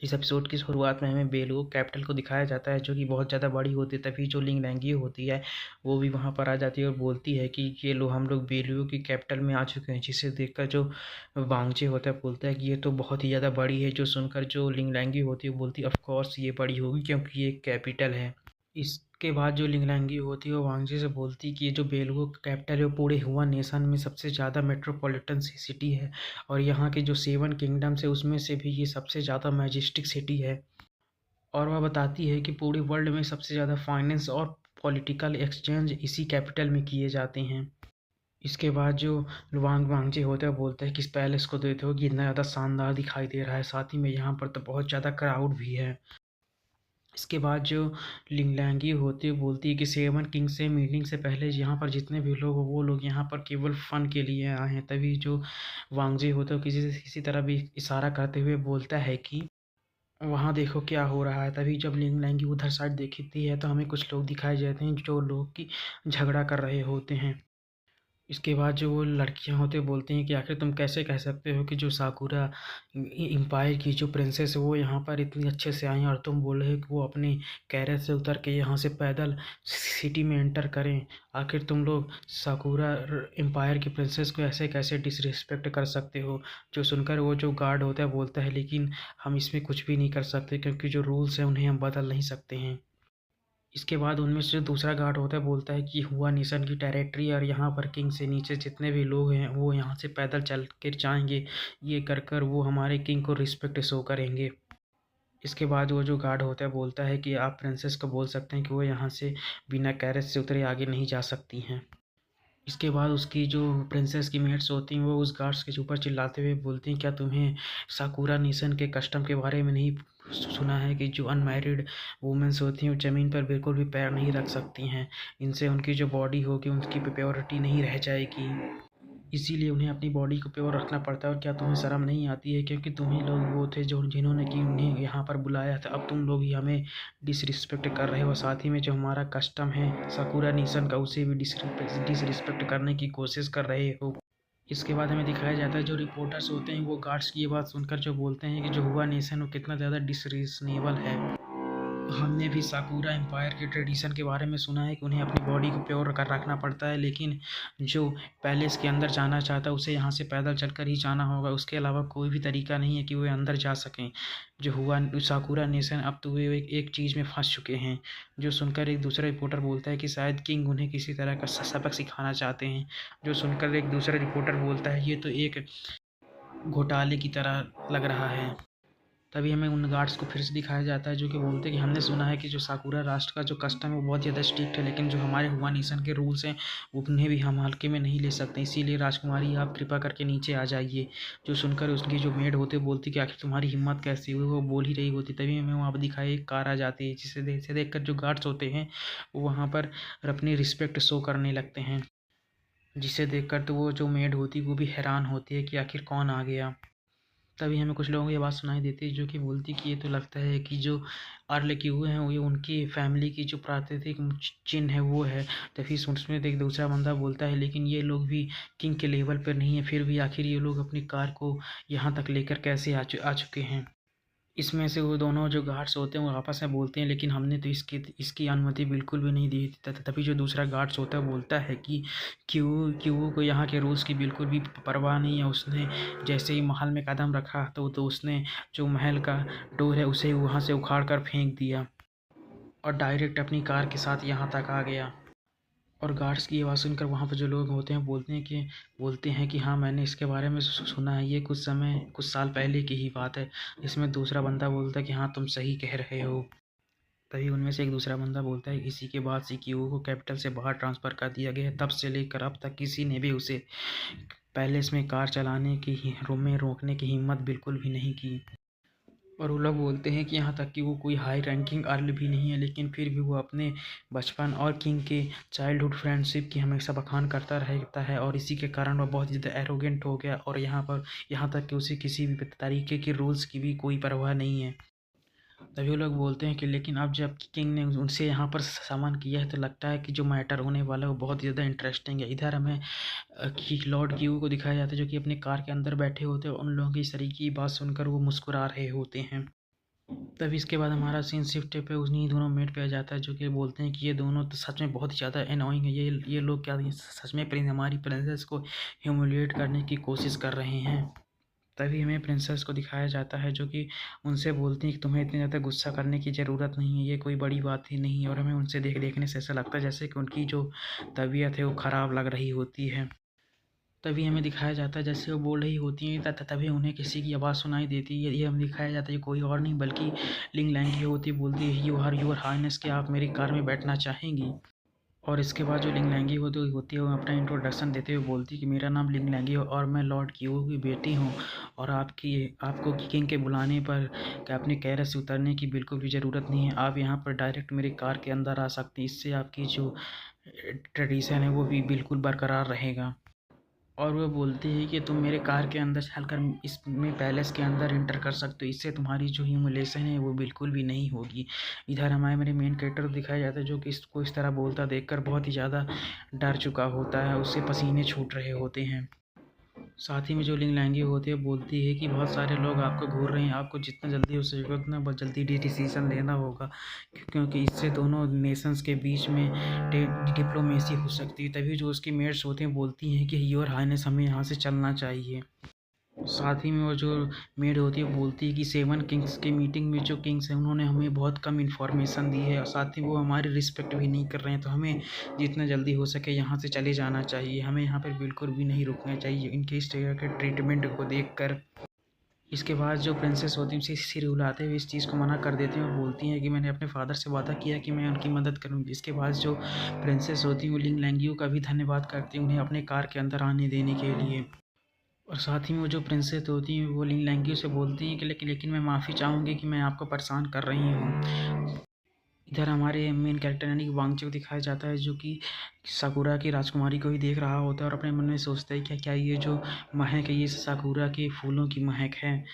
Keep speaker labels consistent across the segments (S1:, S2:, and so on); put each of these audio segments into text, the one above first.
S1: इस एपिसोड की शुरुआत में हमें बेलुओ कैपिटल को दिखाया जाता है, जो कि बहुत ज़्यादा बड़ी होती है। तभी जो लिंग लैंगी होती है वो भी वहाँ पर आ जाती है और बोलती है कि ये लो, हम लोग बेलुओ की कैपिटल में आ चुके हैं। जिसे देखकर जो वांगजे होता है बोलता है कि ये तो बहुत ही ज़्यादा बड़ी है। जो सुनकर जो लिंग लैंगी होती है वो बोलती है, ऑफ कोर्स ये बड़ी होगी क्योंकि ये कैपिटल है। इसके बाद जो लिंगलैंगी होती है वो वांगजी से बोलती है कि ये जो बेलुगो कैपिटल है वो पूरे हुआ नेशन में सबसे ज़्यादा मेट्रोपॉलिटन सिटी है, और यहाँ के जो 7 किंगडम्स है उसमें से भी ये सबसे ज़्यादा मैजेस्टिक सिटी है। और वह बताती है कि पूरे वर्ल्ड में सबसे ज़्यादा फाइनेंस और पॉलिटिकल एक्सचेंज इसी कैपिटल में किए जाते हैं। इसके बाद जो वांगजे होता है बोलते हैं कि इस पैलेस को देखते हो कि इतना ज़्यादा शानदार दिखाई दे रहा है, साथ ही में यहाँ पर तो बहुत ज़्यादा क्राउड भी है। इसके बाद जो लिंगलैंगी होती है बोलती है कि 7 किंग से मीटिंग से पहले यहाँ पर जितने भी लोग हो वो लोग यहाँ पर केवल फन के लिए आए हैं। तभी जो वांगजे होता है किसी से किसी तरह भी इशारा करते हुए बोलता है कि वहाँ देखो क्या हो रहा है। तभी जब लिंगलैंगी उधर साइड देखती है तो हमें कुछ लोग दिखाई जाते हैं जो लोग की झगड़ा कर रहे होते हैं। इसके बाद जो वो लड़कियां होती हैं बोलती हैं कि आखिर तुम कैसे कह सकते हो कि जो साकुरा एम्पायर की जो प्रिंसेस है वो यहाँ पर इतनी अच्छे से आई हैं, और तुम बोल रहे हो कि वो अपने कैरियर से उतर के यहाँ से पैदल सिटी में एंटर करें। आखिर तुम लोग साकुरा एम्पायर की प्रिंसेस को ऐसे कैसे डिसरिस्पेक्ट कर सकते हो। जो सुनकर वो जो गार्ड होता है बोलता है, लेकिन हम इसमें कुछ भी नहीं कर सकते क्योंकि जो रूल्स हैं उन्हें हम बदल नहीं सकते हैं। इसके बाद उनमें से जो दूसरा गार्ड होता है बोलता है कि हुआ नेशन की टेरिटरी और यहाँ पर किंग से नीचे जितने भी लोग हैं वो यहाँ से पैदल चल कर जाएंगे। ये कर कर वो हमारे किंग को रिस्पेक्ट शो करेंगे। इसके बाद वो जो गार्ड होता है बोलता है कि आप प्रिंसेस को बोल सकते हैं कि वो यहाँ से बिना कैरेज से उतरे आगे नहीं जा सकती हैं। इसके बाद उसकी जो प्रिंसेस की मेट्स होती हैं वो उस गार्ड्स के ऊपर चिल्लाते हुए बोलती हैं, क्या तुम्हें साकुरा नेशन के कस्टम के बारे में नहीं सुना है कि जो अनमैरिड वुमेंस होती हैं वो ज़मीन पर बिल्कुल भी पैर नहीं रख सकती हैं। इनसे उनकी जो बॉडी होगी उनकी प्योरिटी नहीं रह जाएगी, इसीलिए उन्हें अपनी बॉडी को प्योर रखना पड़ता है। और क्या तुम्हें शर्म नहीं आती है, क्योंकि तुम ही लोग वो थे जो जिन्होंने कि उन्हें यहाँ पर बुलाया था, अब तुम लोग ही हमें डिसरिस्पेक्ट कर रहे हो। साथ ही में जो हमारा कस्टम है साकुरा नेशन का उसे भी डिसरिस्पेक्ट करने की कोशिश कर रहे हो। इसके बाद हमें दिखाया जाता है जो रिपोर्टर्स होते हैं वो गार्ड्स की ये बात सुनकर जो बोलते हैं कि जो हुआ नेशन वो कितना ज़्यादा डिसरीजनेबल है। हमने भी साकुरा एम्पायर के ट्रेडिशन के बारे में सुना है कि उन्हें अपनी बॉडी को प्योर कर रखना पड़ता है, लेकिन जो पैलेस के अंदर जाना चाहता है उसे यहाँ से पैदल चलकर ही जाना होगा। उसके अलावा कोई भी तरीका नहीं है कि वे अंदर जा सकें। जो हुआ साकुरा नेशन अब तो वे एक चीज़ में फंस चुके हैं। जो सुनकर एक दूसरा रिपोर्टर बोलता है कि शायद किंग उन्हें किसी तरह का सबक सिखाना चाहते हैं। जो सुनकर एक दूसरा रिपोर्टर बोलता है, ये तो एक घोटाले की तरह लग रहा है। तभी हमें उन गार्ड्स को फिर से दिखाया जाता है जो कि बोलते हैं कि हमने सुना है कि जो साकुरा राष्ट्र का जो कस्टम है वो बहुत ज़्यादा स्ट्रिक्ट है, लेकिन जो हमारे हुआ नेशन के रूल्स हैं उन्हें भी हम हल्के में नहीं ले सकते। इसीलिए राजकुमारी आप कृपा करके नीचे आ जाइए। जो सुनकर उसकी जो मेड होती है बोलती कि आखिर तुम्हारी हिम्मत कैसी हुई, वो बोल ही रही होती तभी हमें वहाँ पर दिखाई एक कार आ जाती है, जिसे देख कर जो गार्ड्स होते हैं वो वहाँ पर अपनी रिस्पेक्ट शो करने लगते हैं। जिसे देख कर तो वो जो मेड होती है वो भी हैरान होती है कि आखिर कौन आ गया। तभी हमें कुछ लोगों की आवाज़ सुनाई देती है जो कि बोलती कि ये तो लगता है कि जो अर्ल किए हुए हैं वो ये उनकी फैमिली की जो प्राकृतिक चिन्ह है वो है। तभी उसमें एक दूसरा बंदा बोलता है, लेकिन ये लोग भी किंग के लेवल पर नहीं है, फिर भी आखिर ये लोग अपनी कार को यहाँ तक लेकर कैसे आ चुके हैं। इसमें से वो दोनों जो गार्ड्स होते हैं वो आपस में बोलते हैं, लेकिन हमने तो इसकी अनुमति बिल्कुल भी नहीं दी थी। तभी जो दूसरा गार्ड्स होता है बोलता है कि क्यों को यहाँ के रूल्स की बिल्कुल भी परवाह नहीं है। उसने जैसे ही महल में कदम रखा तो उसने जो महल का डोर है उसे वहाँ से उखाड़ कर फेंक दिया और डायरेक्ट अपनी कार के साथ यहाँ तक आ गया। और गार्ड्स की आवाज़ सुनकर वहाँ पर जो लोग होते हैं बोलते हैं कि हाँ, मैंने इसके बारे में सुना है, ये कुछ साल पहले की ही बात है। इसमें दूसरा बंदा बोलता है कि हाँ, तुम सही कह रहे हो। तभी उनमें से एक दूसरा बंदा बोलता है, इसी के बाद सीक्यू को कैपिटल से बाहर ट्रांसफ़र कर दिया गया है। तब से लेकर अब तक किसी ने भी उसे पैलेस में कार चलाने की रूम में रोकने की हिम्मत बिल्कुल भी नहीं की। और वो लोग बोलते हैं कि यहाँ तक कि वो कोई हाई रैंकिंग अर्ल भी नहीं है, लेकिन फिर भी वो अपने बचपन और किंग के चाइल्डहुड फ्रेंडशिप की हमेशा बखान करता रहता है, और इसी के कारण वो बहुत ज़्यादा एरोगेंट हो गया। और यहाँ तक कि उसे किसी भी तरीके के रूल्स की भी कोई परवाह नहीं है। तभी वो लोग बोलते हैं कि लेकिन अब जब किंग ने उनसे यहाँ पर सामान किया है तो लगता है कि जो मैटर होने वाला है वो बहुत ज़्यादा इंटरेस्टिंग है। इधर हमें कि लॉर्ड क्यू को दिखाया जाता है जो कि अपने कार के अंदर बैठे होते हैं। उन लोगों की इस तरीके की बात सुनकर वो मुस्कुरा रहे होते हैं। तभी इसके बाद हमारा सीन शिफ्ट पे उन्हीं दोनों मेट पे आ जाता है, जो कि बोलते हैं कि ये दोनों तो सच में बहुत ही ज़्यादा एनोइंग है। ये लोग क्या ये सच में हमारी प्रिंसेस को ह्यूमिलिएट करने की कोशिश कर रहे हैं। तभी हमें प्रिंसेस को दिखाया जाता है, जो कि उनसे बोलती है कि तुम्हें इतनी ज़्यादा गुस्सा करने की ज़रूरत नहीं है, ये कोई बड़ी बात ही नहीं है। और हमें उनसे देखने से ऐसा लगता है जैसे कि उनकी जो तबीयत है वो ख़राब लग रही होती है। तभी हमें दिखाया जाता है जैसे वो बोल रही होती हैं तभी उन्हें किसी की आवाज़ सुनाई देती है। ये हमें दिखाया जाता है ये कोई और नहीं बल्कि लिंग लैंगी होती है। बोलती है योर हाइनेस, कि आप मेरी कार में बैठना चाहेंगी। और इसके बाद जो लिंग लैंगी होती है वो अपना इंट्रोडक्शन देते हुए बोलती है कि मेरा नाम लिंग लैंगी है और मैं लॉर्ड कीवो की बेटी हूँ, और आपको किंग के बुलाने पर कि अपने कैरट से उतरने की बिल्कुल भी ज़रूरत नहीं है। आप यहाँ पर डायरेक्ट मेरी कार के अंदर आ सकती हैं। इससे आपकी जो ट्रेडिशन है वो भी बिल्कुल बरकरार रहेगा। और वो बोलती है कि तुम मेरे कार के अंदर चलकर इसमें पैलेस के अंदर एंटर कर सकते हो, इससे तुम्हारी जो ह्यूमिलेशन है वो बिल्कुल भी नहीं होगी। इधर हमारे मेरे मेन कैरेक्टर को दिखाया जाता है, जो कि इसको इस तरह बोलता देखकर बहुत ही ज़्यादा डर चुका होता है, उससे पसीने छूट रहे होते हैं। साथ ही में जो लिंग लैंगी होती है बोलती है कि बहुत सारे लोग आपको घूर रहे हैं, आपको जितना जल्दी हो सके उतना बहुत जल्दी डिसीजन लेना होगा, क्योंकि इससे दोनों नेशंस के बीच में डिप्लोमेसी हो सकती है। तभी जो उसकी मेट्स होते हैं बोलती हैं कि योर हाइनेस हमें यहाँ से चलना चाहिए। साथ ही में वो जो मेड होती है बोलती है कि 7 किंग्स की मीटिंग में जो किंग्स हैं उन्होंने हमें बहुत कम इन्फॉर्मेशन दी है, और साथ ही वो हमारी रिस्पेक्ट भी नहीं कर रहे हैं, तो हमें जितना जल्दी हो सके यहाँ से चले जाना चाहिए, हमें यहाँ पर बिल्कुल भी नहीं रुकना चाहिए इनके इस तरह के ट्रीटमेंट को देखकर। इसके बाद जो प्रिंसेस होती है उसे सिर हिलाते हुए इस चीज़ को मना कर देती हैं और बोलती हैं कि मैंने अपने फादर से वादा किया कि मैं उनकी मदद करूँगी। इसके बाद जो प्रिंसेस होती हैं वो लिंग लैंगियों का भी धन्यवाद करती हैं उन्हें अपने कार के अंदर आने देने के लिए। और साथ ही में वो जो प्रिंसेस होती हैं वो लिंग लैंग्वेज से बोलती हैं कि लेकिन मैं माफ़ी चाहूँगी कि मैं आपको परेशान कर रही हूँ। इधर हमारे मेन कैरेक्टर यानी कि वांगची को दिखाया जाता है, जो कि साकुरा की राजकुमारी को ही देख रहा होता है और अपने मन में सोचता है क्या क्या ये जो महक है ये साकुरा के फूलों की महक है।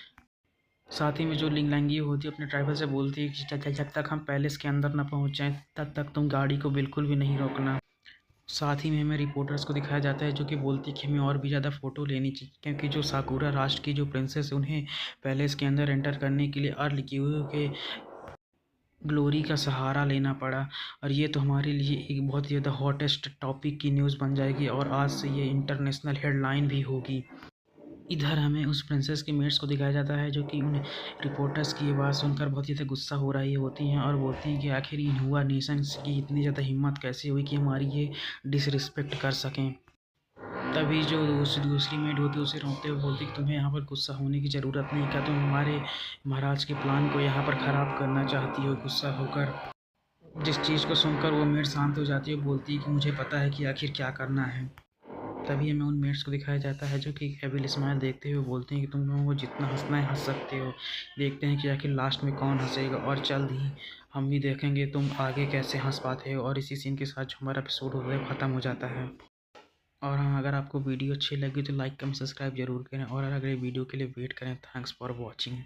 S1: साथ ही में जो लिंग लैंगी होती है अपने ड्राइवर से बोलती है कि जब तक हम पैलेस के अंदर न पहुँच जाएं तब तक तुम गाड़ी को बिल्कुल भी नहीं रोकना। साथ ही में हमें रिपोर्टर्स को दिखाया जाता है, जो कि बोलती है कि हमें और भी ज़्यादा फ़ोटो लेनी चाहिए, क्योंकि जो साकुरा राष्ट्र की जो प्रिंसेस है उन्हें पैलेस के अंदर एंटर करने के लिए अर्ल कीवो के ग्लोरी का सहारा लेना पड़ा। और ये तो हमारे लिए एक बहुत ही ज़्यादा हॉटेस्ट टॉपिक की न्यूज़ बन जाएगी और आज से ये इंटरनेशनल हेडलाइन भी होगी। इधर हमें उस प्रिंसेस के मेट्स को दिखाया जाता है, जो कि उन रिपोर्टर्स की आवाज़ सुनकर बहुत ही ज़्यादा गुस्सा हो रही होती हैं और बोलती हैं कि आखिर इन हुआ नेशंस की इतनी ज़्यादा हिम्मत कैसे हुई कि हमारी ये डिसरिस्पेक्ट कर सकें। तभी जो दूसरी मेड होती है उसे रोकते हुए बोलती है कि तुम्हें यहाँ पर गुस्सा होने की ज़रूरत नहीं, क्या तुम हमारे महाराज के प्लान को यहाँ पर ख़राब करना चाहती हो गुस्सा होकर। जिस चीज़ को सुनकर वो मेड शांत हो जाती है, बोलती है कि मुझे पता है कि आखिर क्या करना है। तभी हमें उन मेट्स को दिखाया जाता है, जो कि एविल स्माइल देखते हुए बोलते हैं कि तुम लोगों को जितना हंसना है हंस सकते हो, देखते हैं कि आखिर लास्ट में कौन हंसेगा, और जल्द ही हम भी देखेंगे तुम आगे कैसे हंस पाते हो। और इसी सीन के साथ जो हमारा एपिसोड होता है ख़त्म हो जाता है। और हाँ, अगर आपको वीडियो अच्छी लगी तो लाइक कमेंट सब्सक्राइब जरूर करें, और अगर अगले वीडियो के लिए वेट करें। Thanks for watching.